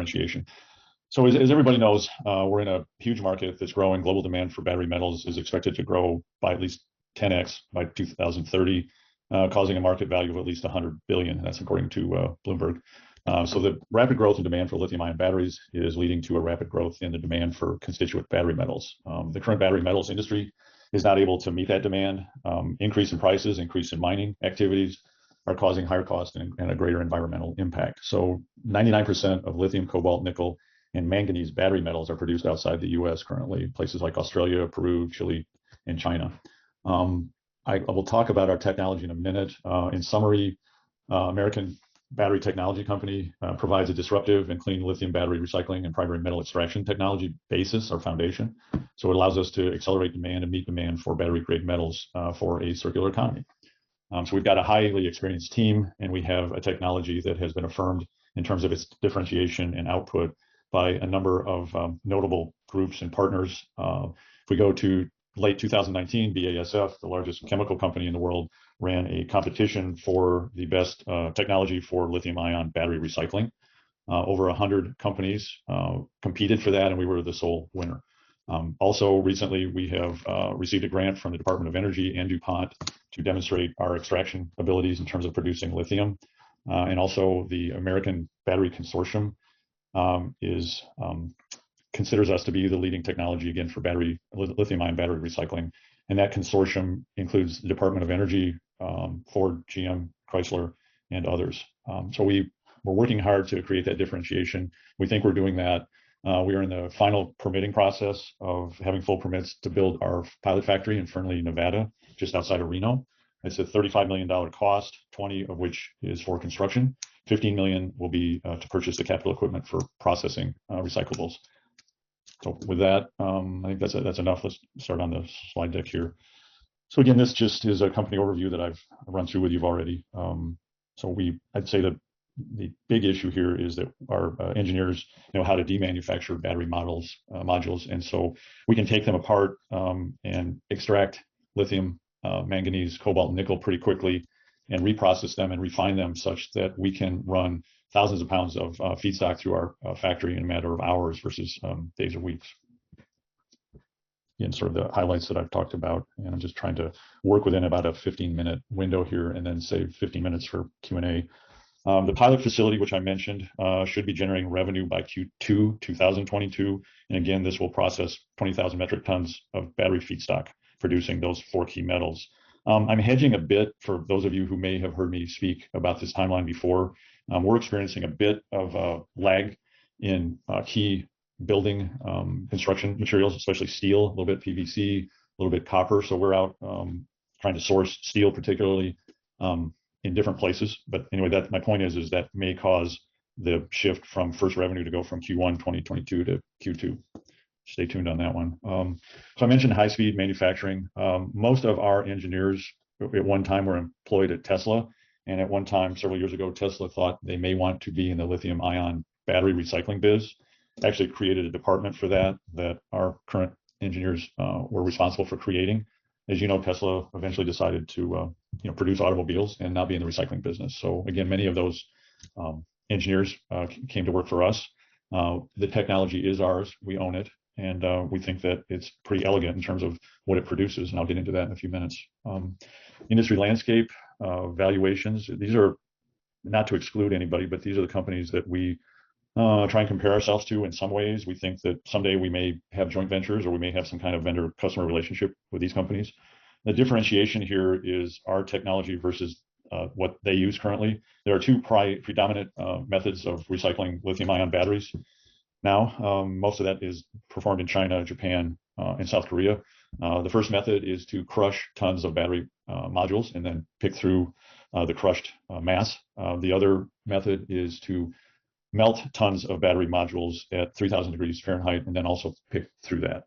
differentiation. So as everybody knows, we're in a huge market that's growing. Global demand for battery metals is expected to grow by at least 10x by 2030, causing a market value of at least 100 billion. That's according to Bloomberg. So the rapid growth in demand for lithium-ion batteries is leading to a rapid growth in the demand for constituent battery metals. The current battery metals industry is not able to meet that demand. Increase in prices, increase in mining activities are causing higher cost and a greater environmental impact. So 99% of lithium, cobalt, nickel, and manganese battery metals are produced outside the US currently, places like Australia, Peru, Chile, and China. I will talk about our technology in a minute. In summary, American Battery Technology Company provides a disruptive and clean lithium battery recycling and primary metal extraction technology basis or foundation. So it allows us to accelerate demand and meet demand for battery grade metals for a circular economy. So we've got a highly experienced team, and we have a technology that has been affirmed in terms of its differentiation and output by a number of notable groups and partners. If we go to late 2019, BASF, the largest chemical company in the world, ran a competition for the best technology for lithium-ion battery recycling. Over 100 companies competed for that, and we were the sole winner. Also, recently, we have received a grant from the Department of Energy and DuPont to demonstrate our extraction abilities in terms of producing lithium. And also, the American Battery Consortium considers us to be the leading technology, again, for lithium-ion battery recycling. And that consortium includes the Department of Energy, Ford, GM, Chrysler, and others. So we're working hard to create that differentiation. We think we're doing that. We are in the final permitting process of having full permits to build our pilot factory in Fernley, Nevada, just outside of Reno. It's a $35 million cost, 20 of which is for construction. 15 million will be to purchase the capital equipment for processing recyclables. So with that, I think that's enough. Let's start on the slide deck here. So again, this just is a company overview that I've run through with you already. I'd say that the big issue here is that our engineers know how to demanufacture battery modules, and so we can take them apart and extract lithium, manganese, cobalt, and nickel pretty quickly, and reprocess them and refine them such that we can run thousands of pounds of feedstock through our factory in a matter of hours versus days or weeks. Again, sort of the highlights that I've talked about, and I'm just trying to work within about a 15-minute window here and then save 15 minutes for Q&A. The pilot facility, which I mentioned, should be generating revenue by Q2 2022. And again, this will process 20,000 metric tons of battery feedstock, producing those 4 key metals. I'm hedging a bit for those of you who may have heard me speak about this timeline before. We're experiencing a bit of a lag in key building construction materials, especially steel, a little bit PVC, a little bit copper. So we're out trying to source steel, particularly in different places. But anyway, my point is that may cause the shift from first revenue to go from Q1 2022 to Q2. Stay tuned on that one. So I mentioned high-speed manufacturing. Most of our engineers at one time were employed at Tesla. And at one time, several years ago, Tesla thought they may want to be in the lithium-ion battery recycling biz. Actually created a department for that our current engineers were responsible for creating. As you know, Tesla eventually decided to produce automobiles and not be in the recycling business. So again, many of those engineers came to work for us. The technology is ours. We own it. And we think that it's pretty elegant in terms of what it produces. And I'll get into that in a few minutes. Industry landscape, valuations. These are not to exclude anybody, but these are the companies that we try and compare ourselves to in some ways. We think that someday we may have joint ventures or we may have some kind of vendor-customer relationship with these companies. The differentiation here is our technology versus what they use currently. There are 2 predominant methods of recycling lithium-ion batteries. Now, most of that is performed in China, Japan, and South Korea. The first method is to crush tons of battery modules and then pick through the crushed mass. The other method is to melt tons of battery modules at 3,000 degrees Fahrenheit and then also pick through that.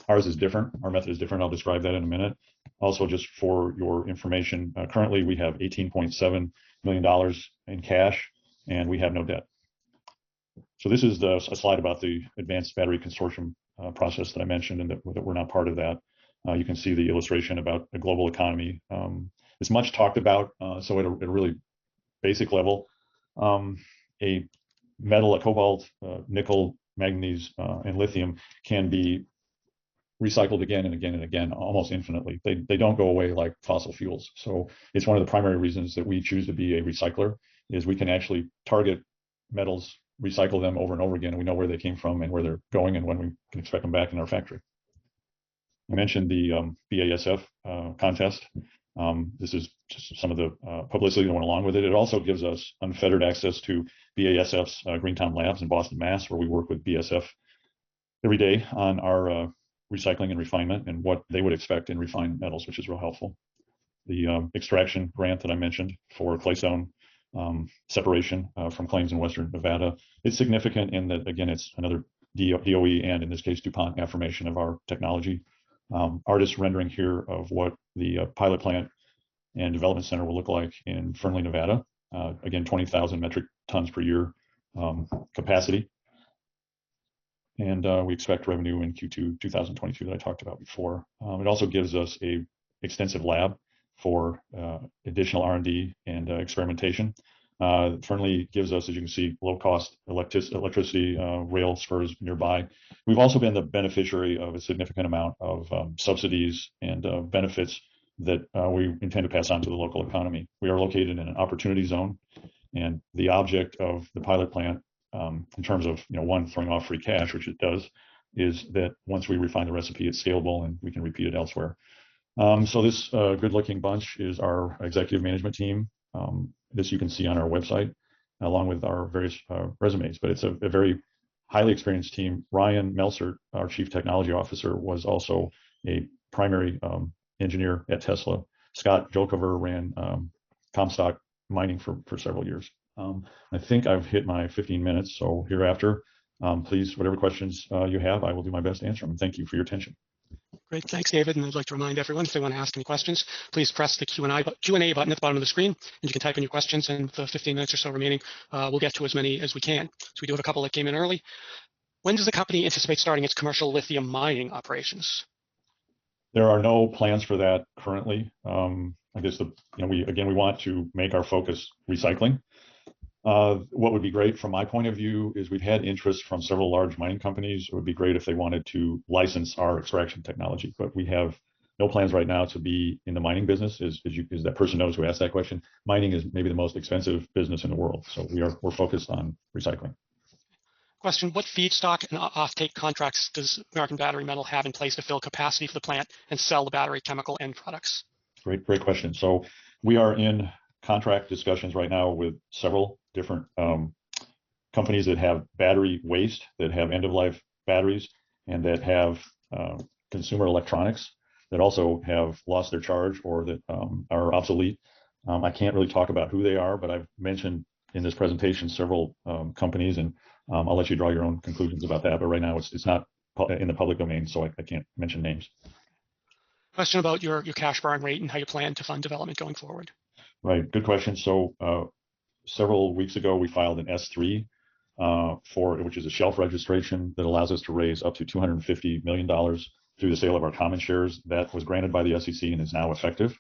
Ours is different. Our method is different. I'll describe that in a minute. Also, just for your information, currently we have $18.7 million in cash and we have no debt. So this is a slide about the Advanced Battery Consortium process that I mentioned and that we're not part of that. You can see the illustration about the global economy. It's much talked about, so at a really basic level, a metal, cobalt, nickel, manganese, and lithium can be recycled again and again and again, almost infinitely. They don't go away like fossil fuels. So it's one of the primary reasons that we choose to be a recycler, is we can actually target metals, recycle them over and over again. And we know where they came from and where they're going and when we can expect them back in our factory. I mentioned the BASF contest. This is just some of the publicity that went along with it. It also gives us unfettered access to BASF's Greentown Labs in Boston, Mass, where we work with BASF every day on our recycling and refinement and what they would expect in refined metals, which is real helpful. The extraction grant that I mentioned for claystone separation from claims in Western Nevada, it's significant in that, again, it's another DOE and in this case DuPont affirmation of our technology. Artist rendering here of what the pilot plant and development center will look like in Fernley, Nevada. Again, 20,000 metric tons per year capacity. And we expect revenue in Q2 2022 that I talked about before. It also gives us a extensive lab for additional R&D and experimentation. Fernley gives us, as you can see, low-cost electricity rail spurs nearby. We've also been the beneficiary of a significant amount of subsidies and benefits that we intend to pass on to the local economy. We are located in an opportunity zone, and the object of the pilot plant, in terms of, one, throwing off free cash, which it does, is that once we refine the recipe, it's scalable and we can repeat it elsewhere. So this good-looking bunch is our executive management team. This you can see on our website, along with our various resumes, but it's a very highly experienced team. Ryan Melsert, our chief technology officer, was also a primary engineer at Tesla. Scott Jolkover ran Comstock mining for several years. I think I've hit my 15 minutes, so hereafter, please, whatever questions you have, I will do my best to answer them. Thank you for your attention. Great, thanks, David. And I'd like to remind everyone, if they want to ask any questions, please press the Q&A button at the bottom of the screen, and you can type in your questions. And with the 15 minutes or so remaining, we'll get to as many as we can. So we do have a couple that came in early. When does the company anticipate starting its commercial lithium mining operations? There are no plans for that currently. I guess we want to make our focus recycling. What would be great from my point of view is we've had interest from several large mining companies. It would be great if they wanted to license our extraction technology, but we have no plans right now to be in the mining business. As that person knows who asked that question, mining is maybe the most expensive business in the world. So we're focused on recycling. Question: what feedstock and offtake contracts does American Battery Metal have in place to fill capacity for the plant and sell the battery chemical end products? Great question. So we are in contract discussions right now with several different companies that have battery waste, that have end-of-life batteries, and that have consumer electronics that also have lost their charge or that are obsolete. I can't really talk about who they are, but I've mentioned in this presentation several companies, and I'll let you draw your own conclusions about that. But right now it's not in the public domain, so I can't mention names. Question about your cash burn rate and how you plan to fund development going forward. Right, good question. So several weeks ago, we filed an S3 which is a shelf registration that allows us to raise up to $250 million through the sale of our common shares. That was granted by the SEC and is now effective.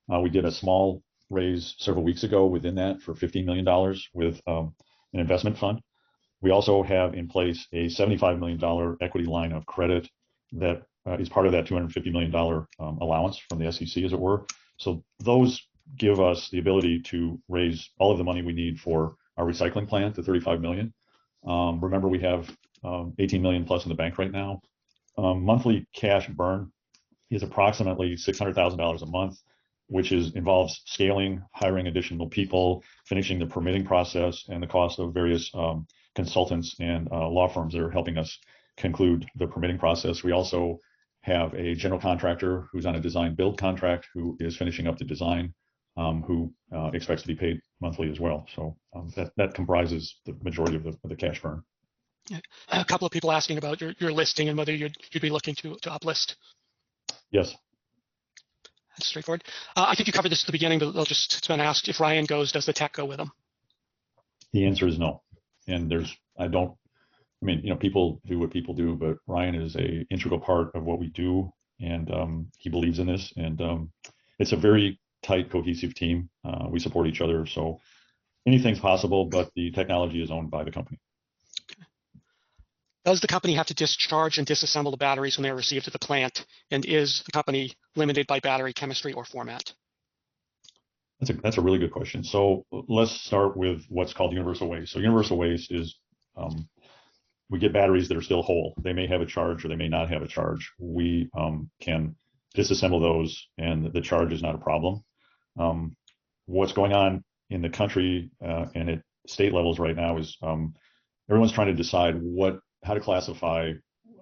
We did a small raise several weeks ago within that for $15 million with an investment fund. We also have in place a $75 million equity line of credit that is part of that $250 million allowance from the SEC, as it were. So those give us the ability to raise all of the money we need for our recycling plant, the $35 million. Remember, we have 18 million plus in the bank right now. Monthly cash burn is approximately $600,000 a month, which involves scaling, hiring additional people, finishing the permitting process, and the cost of various consultants and law firms that are helping us conclude the permitting process. We also have a general contractor who's on a design build contract who is finishing up the design, who expects to be paid monthly as well. So that comprises the majority of the cash burn. Yeah. A couple of people asking about your listing and whether you'd be looking to uplist. Yes. That's straightforward. I think you covered this at the beginning, but it's been asked, if Ryan goes, does the tech go with him? The answer is no. And people do what people do, but Ryan is an integral part of what we do, and he believes in this. And it's a very tight, cohesive team. We support each other. So Anything's possible, but the technology is owned by the company. Does the company have to discharge and disassemble the batteries when they are received at the plant? And is the company limited by battery chemistry or format? That's a really good question. So let's start with what's called universal waste. So universal waste is we get batteries that are still whole. They may have a charge or they may not have a charge. We can disassemble those, and the charge is not a problem. What's going on in the country and at state levels right now is everyone's trying to decide how to classify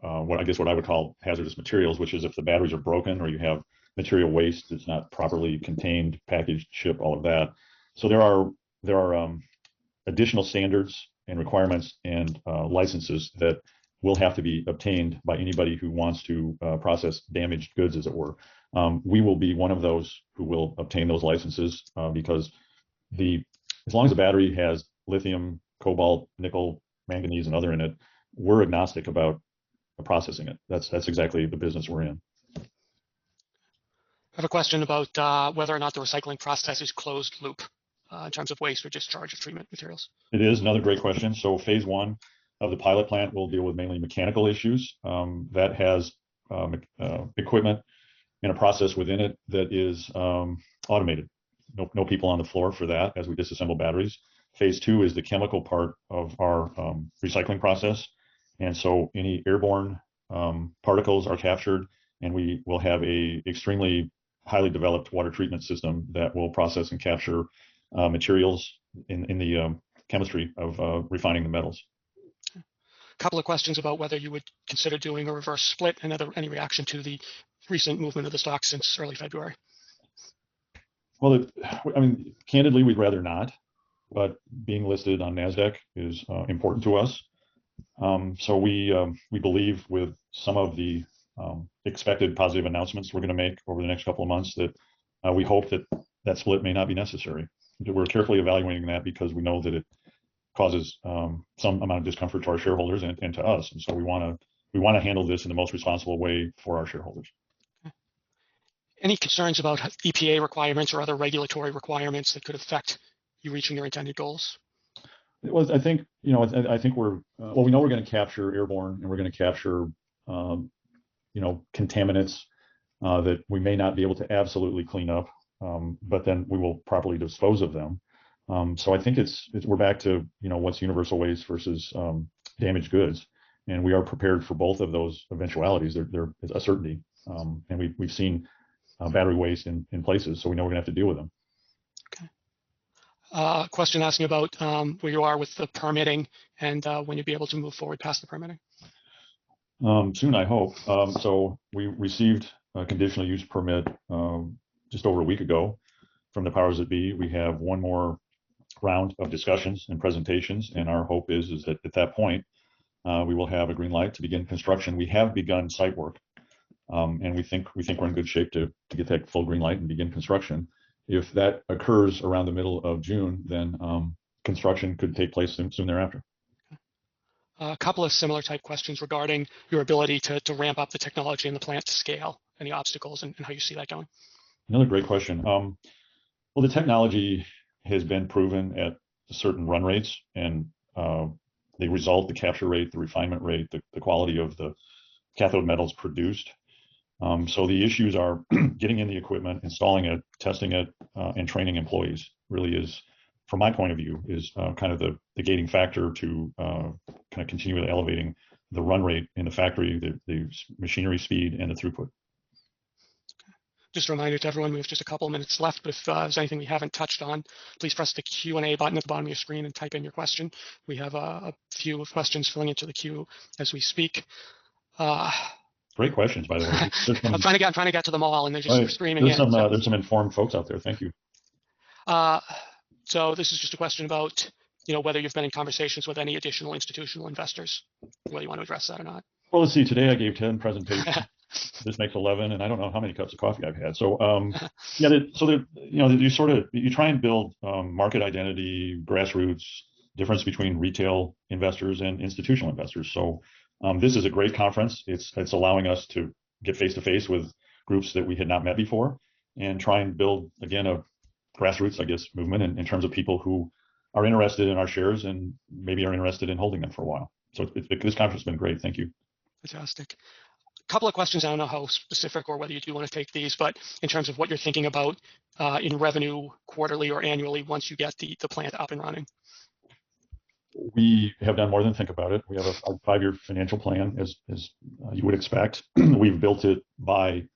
what I would call hazardous materials, which is if the batteries are broken or you have material waste that's not properly contained, packaged, shipped, all of that. So there are additional standards and requirements and licenses that will have to be obtained by anybody who wants to process damaged goods, as it were. We will be one of those who will obtain those licenses because as long as the battery has lithium, cobalt, nickel, manganese, and other in it, we're agnostic about processing it. That's exactly the business we're in. I have a question about whether or not the recycling process is closed loop in terms of waste or discharge of treatment materials. It is another great question. So phase one of the pilot plant will deal with mainly mechanical issues. That has equipment and a process within it that is automated. No people on the floor for that as we disassemble batteries. Phase two is the chemical part of our recycling process. And so any airborne particles are captured, and we will have a extremely highly developed water treatment system that will process and capture materials in the chemistry of refining the metals. A couple of questions about whether you would consider doing a reverse split and any reaction to the recent movement of the stock since early February. Well, candidly, we'd rather not, but being listed on NASDAQ is important to us. So we believe with some of the expected positive announcements we're going to make over the next couple of months that we hope that split may not be necessary. We're carefully evaluating that because we know that it causes some amount of discomfort to our shareholders and to us, and so we want to handle this in the most responsible way for our shareholders. Any concerns about EPA requirements or other regulatory requirements that could affect you reaching your intended goals? Well, I think we know we're going to capture airborne and we're going to capture contaminants that we may not be able to absolutely clean up, but then we will properly dispose of them. So I think we're back to what's universal waste versus damaged goods, and we are prepared for both of those eventualities. They're a certainty, and we've seen battery waste in places, so we know we're going to have to deal with them. Okay. Question asking about where you are with the permitting and when you'll be able to move forward past the permitting. Soon, I hope. So we received a conditional use permit just over a week ago from the powers that be. We have one more round of discussions and presentations, and our hope is that at that point we will have a green light to begin construction. We have begun site work, and we think we're in good shape to get that full green light and begin construction. If that occurs around the middle of June, then construction could take place soon thereafter. A couple of similar type questions regarding your ability to ramp up the technology in the plant to scale, any obstacles, and how you see that going. Another great question. Well, the technology has been proven at certain run rates, and the capture rate, the refinement rate, the quality of the cathode metals produced. So the issues are getting in the equipment, installing it, testing it, and training employees really is, from my point of view, is kind of the gating factor to kind of continue elevating the run rate in the factory, the machinery speed, and the throughput. Just a reminder to everyone, we have just a couple of minutes left, but if there's anything we haven't touched on, please press the Q&A button at the bottom of your screen and type in your question. We have a few questions filling into the queue as we speak. Great questions, by the way. I'm trying to get to them all, and they're just screaming in. There's some informed folks out there. Thank you. So this is just a question about whether you've been in conversations with any additional institutional investors, whether you want to address that or not. Well, let's see. Today I gave 10 presentations. This makes 11, and I don't know how many cups of coffee I've had. So you try and build market identity, grassroots, difference between retail investors and institutional investors. So this is a great conference. It's allowing us to get face to face with groups that we had not met before, and try and build again a grassroots, I guess, movement in terms of people who are interested in our shares and maybe are interested in holding them for a while. So this conference has been great. Thank you. Fantastic. A couple of questions. I don't know how specific or whether you do want to take these, but in terms of what you're thinking about in revenue quarterly or annually once you get the plant up and running. We have done more than think about it. We have a 5-year financial plan, as you would expect. We've built it by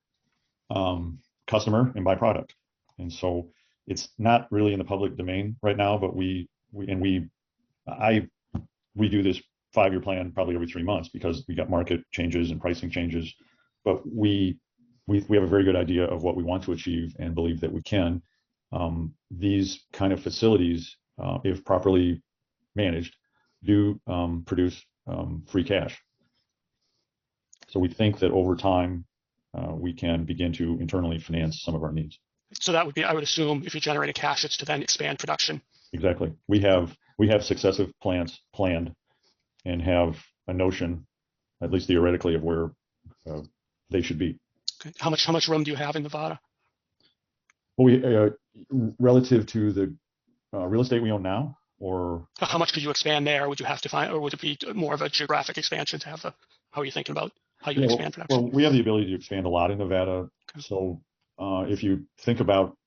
customer and by product, and so it's not really in the public domain right now. But we do this 5-year plan probably every 3 months because we got market changes and pricing changes. But we have a very good idea of what we want to achieve and believe that we can. These kind of facilities, if properly managed, do produce free cash. So we think that over time we can begin to internally finance some of our needs. So that would be, I would assume, if you're generating cash, it's to then expand production. Exactly. We have successive plants planned and have a notion, at least theoretically, of where they should be. Okay. How much room do you have in Nevada? Well, relative to the real estate we own now, or how much could you expand there? Would you have to find, or would it be more of a geographic expansion to have the? How are you thinking about how you expand production? Well, we have the ability to expand a lot in Nevada. Okay. So if you think about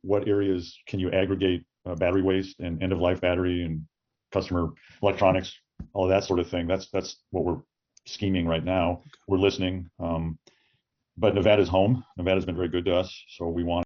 what areas can you aggregate battery waste and end-of-life battery and customer electronics, all of that sort of thing, that's what we're scheming right now. We're listening, but Nevada's home. Nevada's been very good to us, so we want